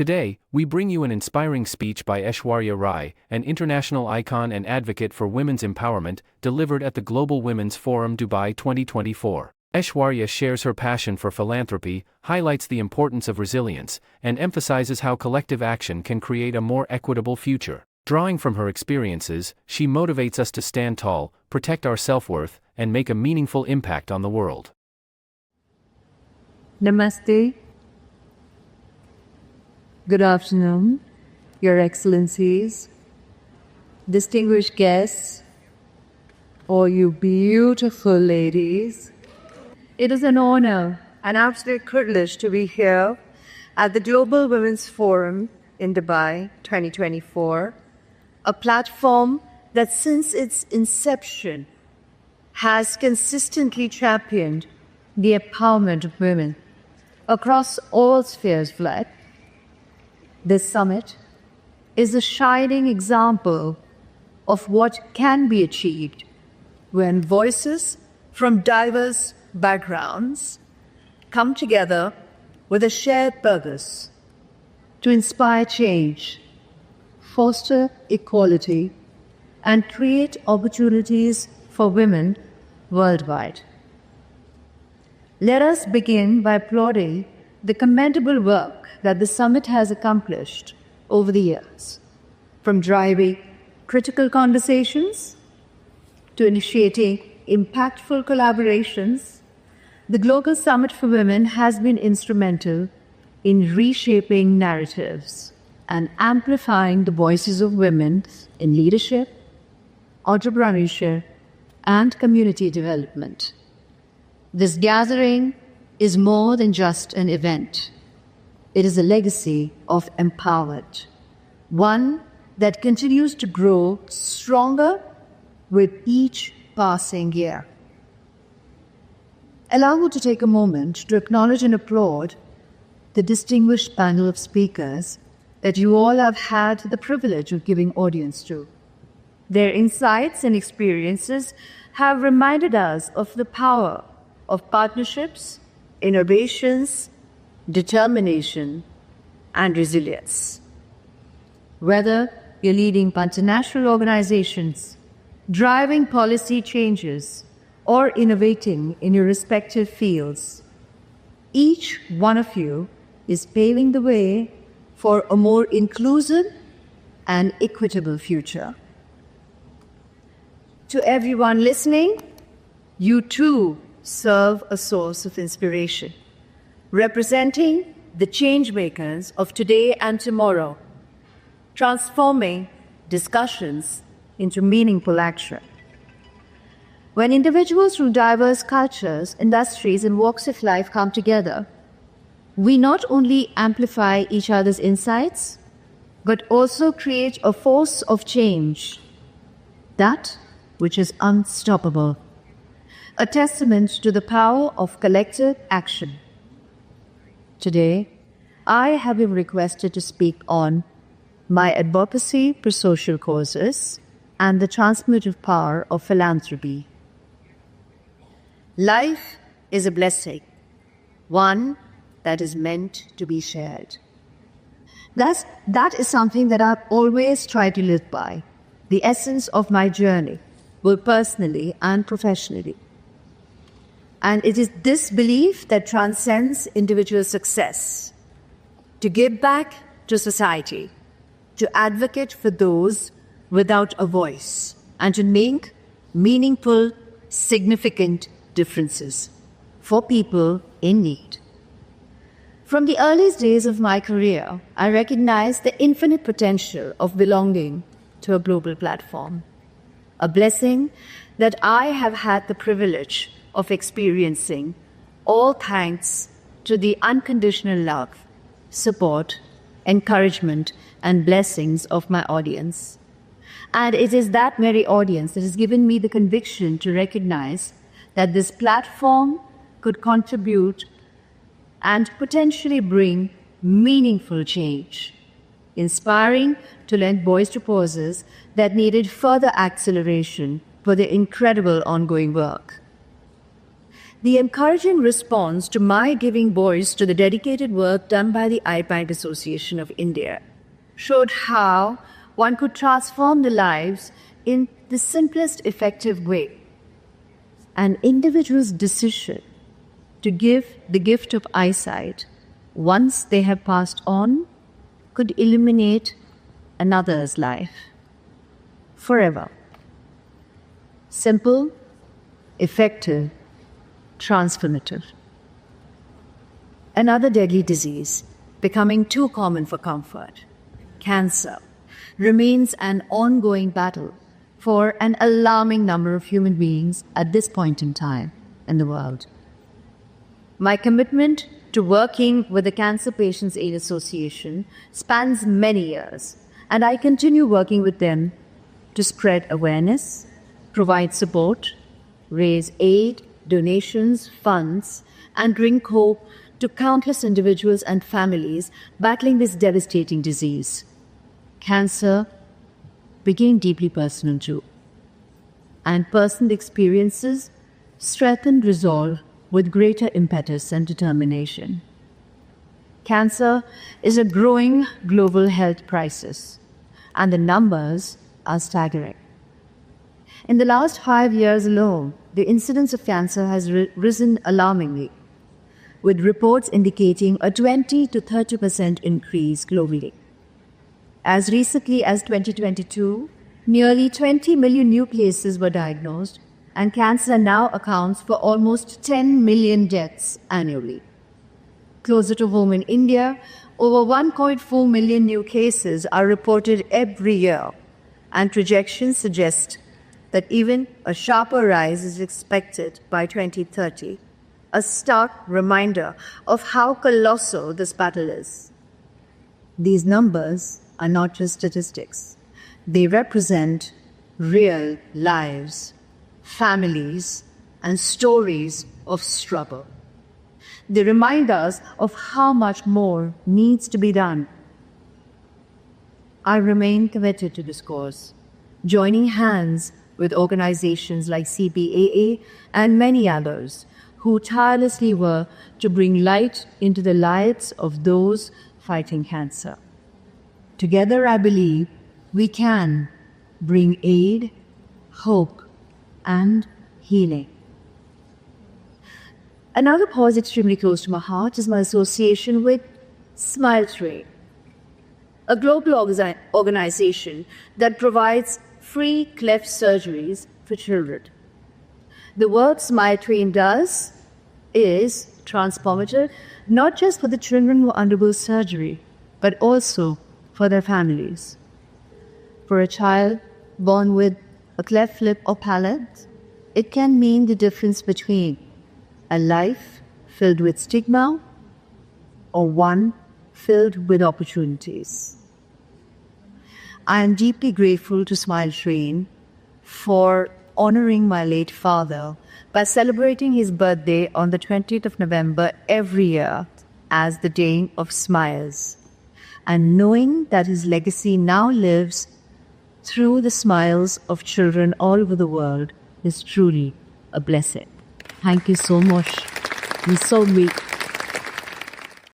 Today, we bring you an inspiring speech by Aishwarya Rai, an international icon and advocate for women's empowerment, delivered at the Global Women's Forum Dubai 2024. Aishwarya shares her passion for philanthropy, highlights the importance of resilience, and emphasizes how collective action can create a more equitable future. Drawing from her experiences, she motivates us to stand tall, protect our self-worth, and make a meaningful impact on the world. Namaste. Good afternoon, Your Excellencies, distinguished guests, all you beautiful ladies. It is an honor and absolute privilege to be here at the Global Women's Forum in Dubai 2024, a platform that since its inception has consistently championed the empowerment of women across all spheres of life. This summit is a shining example of what can be achieved when voices from diverse backgrounds come together with a shared purpose to inspire change, foster equality, and create opportunities for women worldwide. Let us begin by applauding the commendable work that the summit has accomplished over the years, from driving critical conversations to initiating impactful collaborations. The Global Summit for Women has been instrumental in reshaping narratives and amplifying the voices of women in leadership, entrepreneurship, and community development. This gathering is more than just an event. It is a legacy of empowerment, one that continues to grow stronger with each passing year. Allow me to take a moment to acknowledge and applaud the distinguished panel of speakers that you all have had the privilege of giving audience to. Their insights and experiences have reminded us of the power of partnerships, innovations, determination, and resilience. Whether you're leading international organizations, driving policy changes, or innovating in your respective fields, each one of you is paving the way for a more inclusive and equitable future. To everyone listening, you too serve a source of inspiration, representing the change makers of today and tomorrow, transforming discussions into meaningful action. When individuals from diverse cultures, industries, and walks of life come together, we not only amplify each other's insights, but also create a force of change, that which is unstoppable, a testament to the power of collective action. Today, I have been requested to speak on my advocacy for social causes and the transformative power of philanthropy. Life is a blessing, one that is meant to be shared. That is something that I've always tried to live by, the essence of my journey, both personally and professionally. And it is this belief that transcends individual success, to give back to society, to advocate for those without a voice, and to make meaningful, significant differences for people in need. From the earliest days of my career, I recognized the infinite potential of belonging to a global platform, a blessing that I have had the privilege of experiencing, all thanks to the unconditional love, support, encouragement, and blessings of my audience. And it is that very audience that has given me the conviction to recognize that this platform could contribute and potentially bring meaningful change, inspiring to lend voice to causes that needed further acceleration for their incredible ongoing work. The encouraging response to my giving voice to the dedicated work done by the Eye Bank Association of India showed how one could transform the lives in the simplest effective way. An individual's decision to give the gift of eyesight once they have passed on could illuminate another's life forever. Simple, effective, transformative. Another deadly disease, becoming too common for comfort, cancer, remains an ongoing battle for an alarming number of human beings at this point in time in the world. My commitment to working with the Cancer Patients Aid Association spans many years, and I continue working with them to spread awareness, provide support, raise aid, donations, funds, and bring hope to countless individuals and families battling this devastating disease. Cancer became deeply personal too, and personal experiences strengthened resolve with greater impetus and determination. Cancer is a growing global health crisis, and the numbers are staggering. In the last 5 years alone, the incidence of cancer has risen alarmingly, with reports indicating a 20 to 30% increase globally. As recently as 2022, nearly 20 million new cases were diagnosed, and cancer now accounts for almost 10 million deaths annually. Closer to home in India, over 1.4 million new cases are reported every year, and projections suggest that even a sharper rise is expected by 2030, a stark reminder of how colossal this battle is. These numbers are not just statistics. They represent real lives, families, and stories of struggle. They remind us of how much more needs to be done. I remain committed to this cause, joining hands with organizations like CPAA and many others who tirelessly work to bring light into the lives of those fighting cancer. Together, I believe we can bring aid, hope, and healing. Another cause extremely close to my heart is my association with Smile Train, a global organization that provides free cleft surgeries for children. The work Smile Train does is transformative, not just for the children who undergo surgery, but also for their families. For a child born with a cleft lip or palate, it can mean the difference between a life filled with stigma or one filled with opportunities. I am deeply grateful to Smile Train for honoring my late father by celebrating his birthday on the 20th of November every year as the Day of Smiles, and knowing that his legacy now lives through the smiles of children all over the world is truly a blessing. Thank you so much. I'm so grateful.